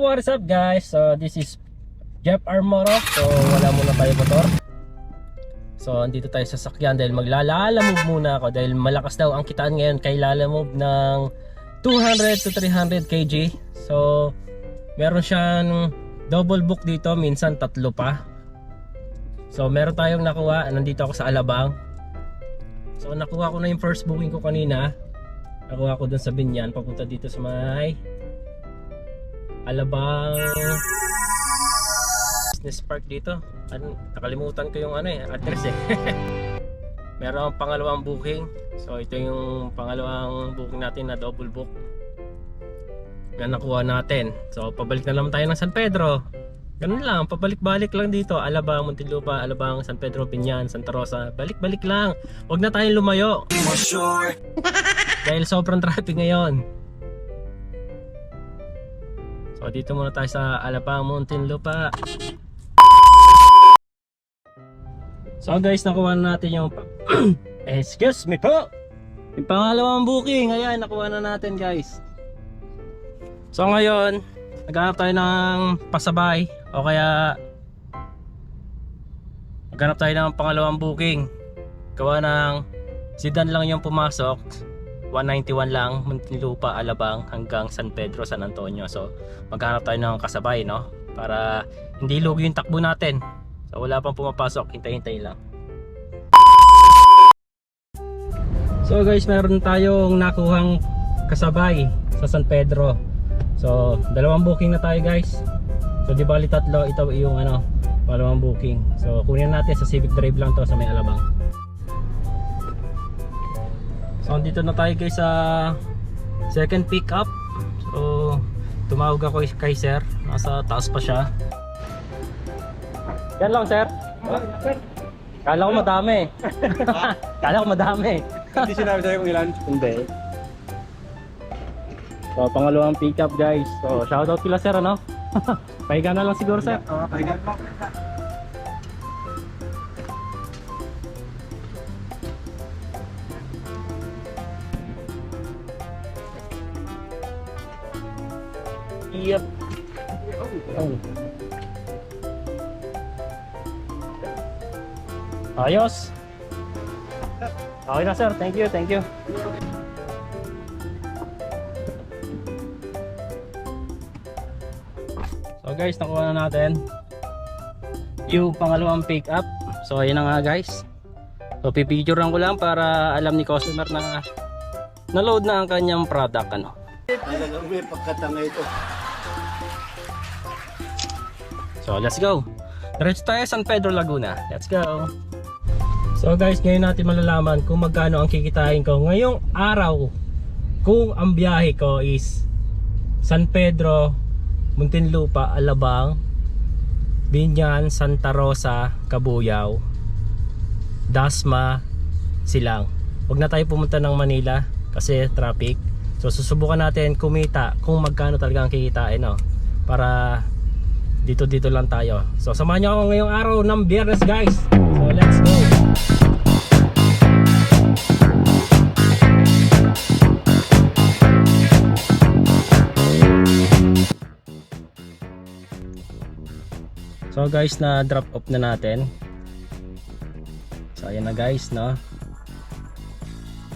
what is up guys? So this is Jeff Armoro. So wala muna tayo motor. So andito tayo sa sakyan dahil maglalalamove muna ako dahil malakas daw ang kitaan ngayon kay lalamove ng 200 to 300 kg. So meron siyang double book dito, minsan tatlo pa. So meron tayong nakuha, nandito ako sa Alabang. So nakuha ko na yung first booking ko kanina. Nakuha ko dun sa Binyan, papunta dito sa may Alabang Business Park dito. Nakalimutan ko yung address eh. Meron akong pangalawang booking. So ito yung pangalawang booking natin na double book na nakuha natin. So pabalik na naman tayo ng San Pedro. Ganun lang, pabalik-balik lang dito. Alabang, Muntinlupa, Alabang, San Pedro, Binyan, Santa Rosa. Balik-balik lang. Huwag na tayong lumayo. Dahil sobrang traffic ngayon. So dito muna tayo sa Alabang, Muntinlupa. So guys, nakuha na natin yung excuse me po, yung pangalawang booking. Ayan, nakuha na natin guys. So ngayon naghanap tayo ng pasabay o kaya naghanap tayo ng pangalawang booking. Gawa ng sedan lang yung pumasok, 191 lang, Muntinlupa, Alabang hanggang San Pedro, San Antonio. So maghanap tayo ng kasabay, no? Para hindi lugi yung takbo natin. So wala pang pumapasok, hintay-hintay lang. So guys, meron tayong nakuhang kasabay sa San Pedro. So dalawang booking na tayo guys. So di bali tatlo, ito yung dalawang booking. So kunin natin sa Civic Drive lang to sa may Alabang. So dito na tayo guys sa second pick up. So tumawag ako kay sir, nasa taas pa siya. Yan lang sir. Kala ko madami. Kala ko madami. Hindi sinabi sa'yo kung ilan? Hindi. So pangalawang pick up guys. So shoutout kila sir Pahinga na lang siguro sir. Pahinga mo. Yep. Oh. Ayos. Okay na sir, thank you, thank you. So guys, nakuha na natin yung pangalawang pick up. So ayun na nga guys. So pipicturean ko lang para alam ni customer na na-load na ang kanyang product Talagang may pagkatanga ito. So let's go. Diretso tayo San Pedro, Laguna. Let's go. So guys, ngayon natin malalaman kung magkano ang kikitain ko ngayong araw kung ang biyahe ko is San Pedro, Muntinlupa, Alabang, Binyan, Santa Rosa, Cabuyao, Dasma, Silang. Huwag na tayo pumunta ng Manila kasi traffic. So susubukan natin kumita kung magkano talaga ang kikitain para dito lang tayo. So samahan niyo ako ngayong araw ng Biyernes guys. So let's go. So guys, na drop off na natin. So ayan na guys,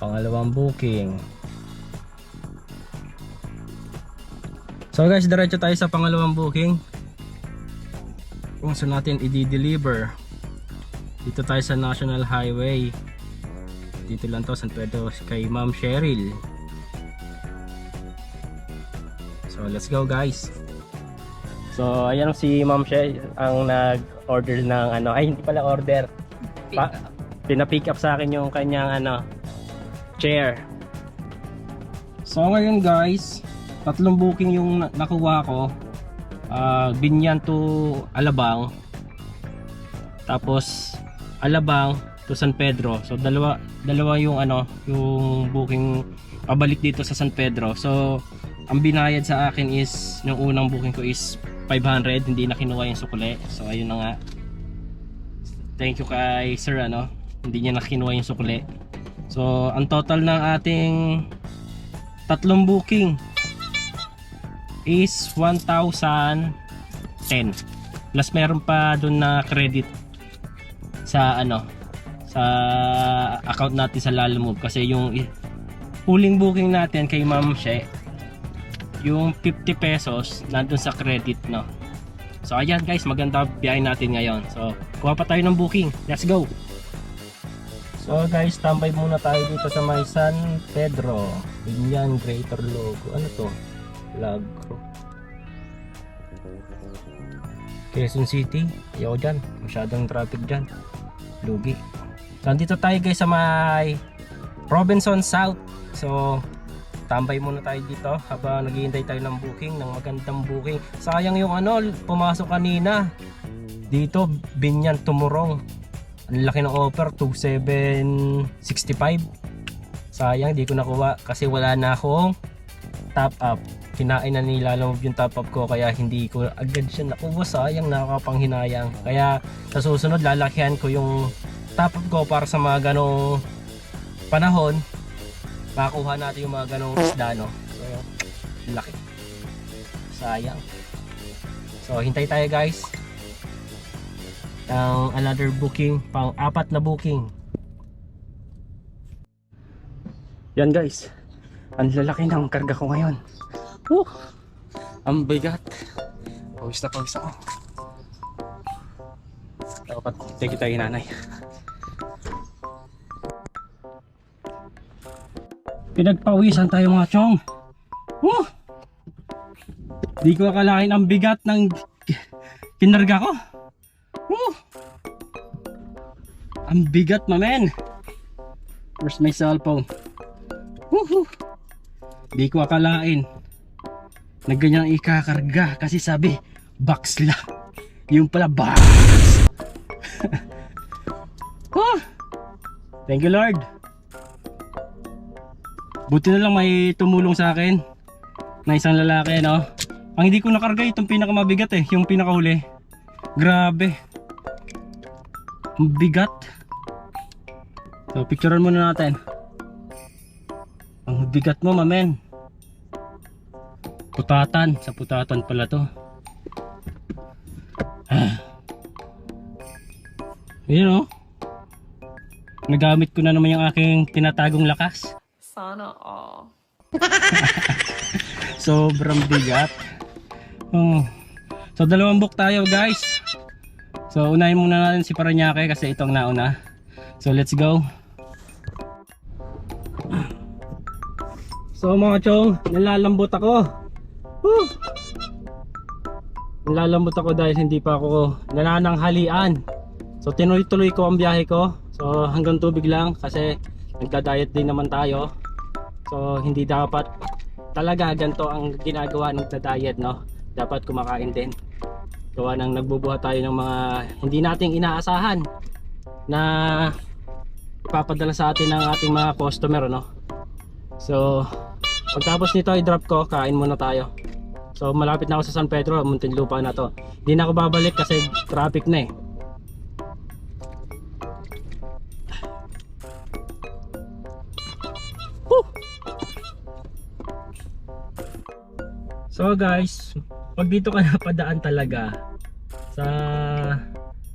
pangalawang booking. So guys, diretso tayo sa pangalawang booking. Kung saan natin i-deliver. Dito tayo sa National Highway. Dito lang to, San Pedro, kay Ma'am Cheryl. So let's go guys. So ayan si Ma'am Cheryl ang nag-order ng ay hindi pala order. Pina-pick up sa akin yung kanyang chair. So ngayon guys, tatlong booking yung nakuha ko. Binyan to Alabang, tapos Alabang to San Pedro. So dalawa yung yung booking pabalik dito sa San Pedro. So ang binayad sa akin is yung unang booking ko is 500, hindi na kinuha yung sukle. So ayun na nga, thank you kay sir hindi niya na kinuha yung sukle. So ang total ng ating tatlong booking is 1,010 plus meron pa dun na credit sa ano sa account natin sa Lalamove kasi yung huling booking natin kay Ma'am She yung 50 pesos nandun sa credit, no? So ayan guys, maganda biyahe natin ngayon. So kuha pa tayo ng booking, let's go. So guys, tambay muna tayo dito sa may San Pedro Binyan, Greater Logo. Ano to? Lagro, Quezon City. Ayaw dyan, masyadong traffic dyan, lugi. So andito tayo guys sa may Robinson South. So tambay muna tayo dito habang naghihintay tayo ng booking, ng magandang booking. Sayang yung ano, pumasok kanina dito, Binyan Tumurong. Ang laki ng offer, 2,765. Sayang, di ko nakuha kasi wala na akong top up. Kinain na nila yung top up ko kaya hindi ko agad siya nakuha. Sayang, nakakapanghinayang. Kaya sa susunod lalakihan ko yung top up ko para sa mga ganong panahon makakuha natin yung mga ganong isda, no? So laki, sayang. So hintay tayo guys ng another booking, pang apat na booking. Yan guys, ang lalaki ng karga ko ngayon. Ang bigat. Pawis na pawis ako. Dapat take tayo nanay. Pinagpawisan tayo mga chong. Di ko akalain ang bigat ng kinarga ko. Ang bigat, mamen. Where's my cellphone? Di ko akalain na ganyan ikakarga kasi sabi box lang. Yung pala box. Thank you Lord. Buti na lang may tumulong sa akin na isang lalaki, no? Ang hindi ko nakarga itong pinakamabigat yung pinakahuli. Grabe. Ang bigat. So, picturean muna natin. Ang bigat mo, mamen. Putatan. Sa putatan pala to. Yun, no? Nagamit ko na naman yung aking tinatagong lakas. Sana all. Sobrang bigat. So dalawang book tayo guys. So unahin muna natin si Paranaque kasi itong nauna. So let's go. So mga chong, nalalambot ako. Nalalambot ako dahil hindi pa ako nanananghalian. So tinuloy-tuloy ko ang biyahe ko. So hanggang tubig lang kasi nagda-diet din naman tayo. So hindi dapat talaga ganito ang ginagawa ng diet, no? Dapat kumakain din. Gawa nang nagbubuhat tayo ng mga hindi nating inaasahan na ipapadala sa atin ng ating mga customer, no? So pagtapos nito i-drop ko, kain muna tayo. So malapit na ako sa San Pedro, Muntinlupa na to. Hindi na ako babalik kasi traffic na eh. So guys, pag dito ka napadaan talaga sa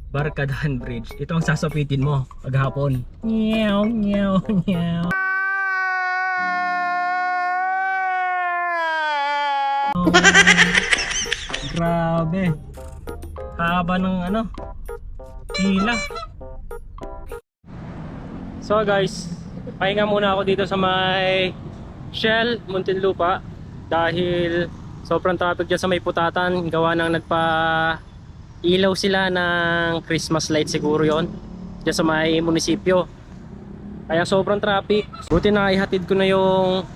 Barkadahan Bridge, ito ang sasapitin mo paghapon. Meow, meow, meow. Grabe. Haba ng ano, pila. So guys, pahinga muna ako dito sa may Shell, Muntinlupa dahil sobrang traffic dyan sa may Putatan. Gawa nang nagpa-ilaw sila ng Christmas light siguro yon dyan sa may munisipyo. Kaya sobrang traffic. Buti na ihatid ko na yung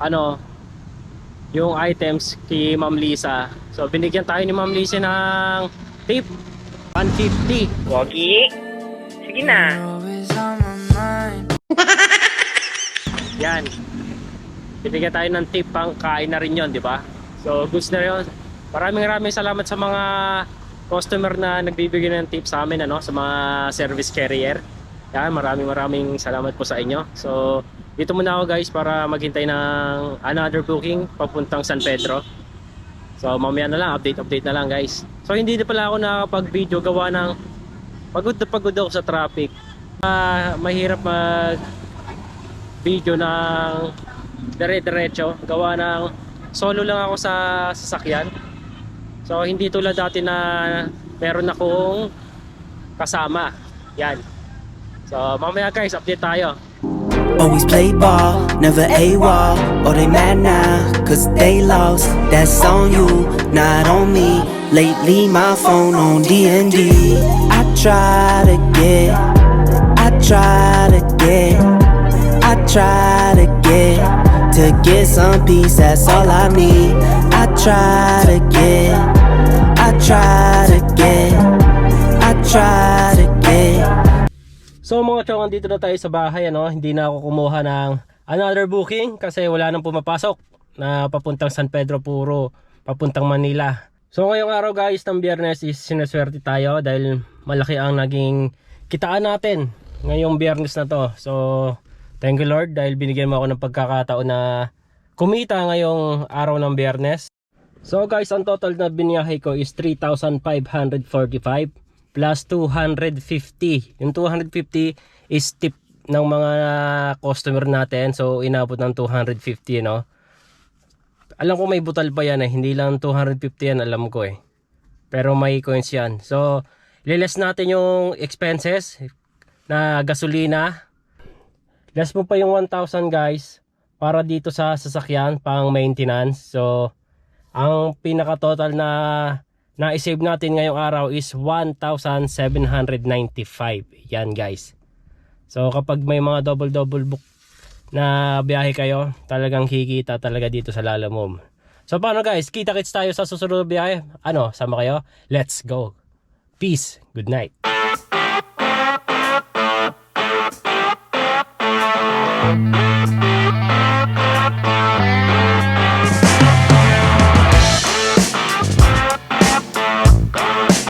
ano, yung items kay Ma'am Lisa. So binigyan tayo ni Ma'am Lisa ng tip 150. Wagi. Sige na. Yan. Binigyan tayo ng tip, pang kain na rin yon, di ba? So goods na yun. Maraming salamat sa mga customer na nagbibigay ng tip sa amin, ano, sa mga service carrier. Yan, maraming salamat po sa inyo. So dito muna ako guys para maghintay ng another booking papuntang San Pedro. So mamaya na lang, update na lang guys. So hindi na pala ako nakakapag-video gawa ng pagod na pagod ako sa traffic. Mahirap mag video ng dire-diretso gawa ng solo lang ako sa sasakyan. So hindi tulad dati na meron akong kasama. Yan. So mamaya guys, update tayo. Always play ball, never AWOL. Or they mad now, cause they lost. That's on you, not on me. Lately my phone on D&D. I try to get to get some peace, that's all I need. I try to get So mga chong, dito na tayo sa bahay, ano? Hindi na ako kumuha ng another booking kasi wala nang pumapasok na papuntang San Pedro, puro papuntang Manila. So ngayong araw guys ng Biyernes is sinaswerte tayo dahil malaki ang naging kitaan natin ngayong Biyernes na to. So thank you Lord dahil binigyan mo ako ng pagkakataon na kumita ngayong araw ng Biyernes. So guys, ang total na biniyahe ko is 3,545 plus 250. Yung 250 is tip ng mga customer natin. So inabot ng 250, no? Alam ko may butal pa yan eh. Hindi lang 250 yan, alam ko eh. Pero may coins yan. So liles natin yung expenses na gasolina. Less mo pa yung 1,000 guys para dito sa sasakyan pang maintenance. So ang pinaka total na na-save natin ngayong araw is 1,795. Yan guys. So kapag may mga double book na biyahe kayo, talagang kikita talaga dito sa Lalamove. So paano guys, kita-kits tayo sa susunod na biyahe. Ano, sama kayo? Let's go. Peace. Good night.